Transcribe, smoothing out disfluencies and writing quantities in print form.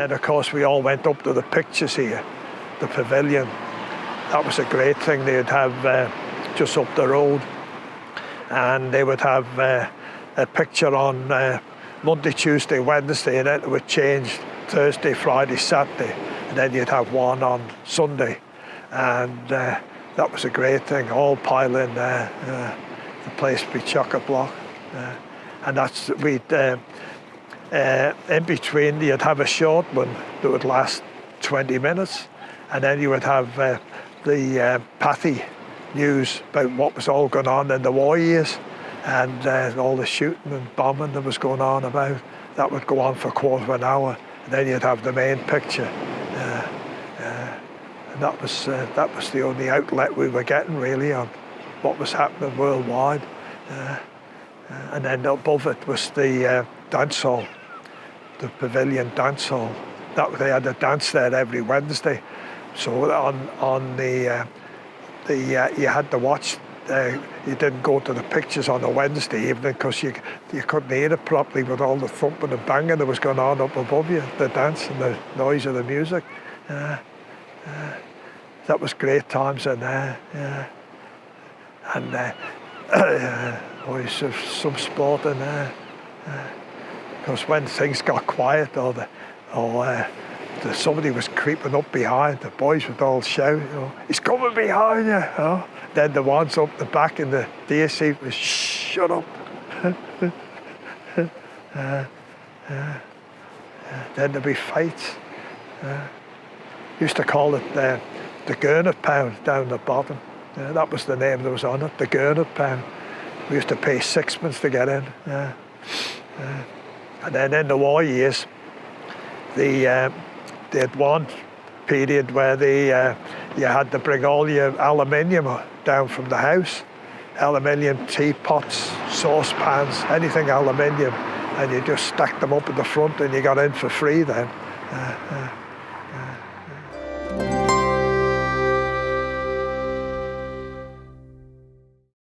then of course we all went up to the pictures here, the Pavilion. That was a great thing. They'd have just up the road, and they would have a picture on Monday, Tuesday, Wednesday, and then it would change Thursday, Friday, Saturday, and then you'd have one on Sunday. And that was a great thing, all pile in there. The place would be chock-a-block. And that's, we'd, in between, you'd have a short one that would last 20 minutes, and then you would have the Pathe news about what was all going on in the war years, and all the shooting and bombing that was going on about. That would go on for a quarter of an hour, and then you'd have the main picture. And that was the only outlet we were getting really on what was happening worldwide. And then above it was the dancehall, the Pavilion dancehall. That they had a dance there every Wednesday. So on the you had to watch. You didn't go to the pictures on a Wednesday evening because you couldn't hear it properly with all the thumping and banging that was going on up above you, the dance and the noise of the music. That was great times in there. And always have some sport in there. Because when things got quiet or somebody was creeping up behind, the boys would all shout, he's coming behind you. Then the ones up the back in the deer seat was, shut up. Then there'd be fights. Used to call it the gurnet pound down the bottom. That was the name that was on it, the gurnet pound. We used to pay sixpence to get in. And then in the war years, they had one period where you had to bring all your aluminium down from the house. Aluminium teapots, saucepans, anything aluminium. And you just stacked them up at the front and you got in for free then.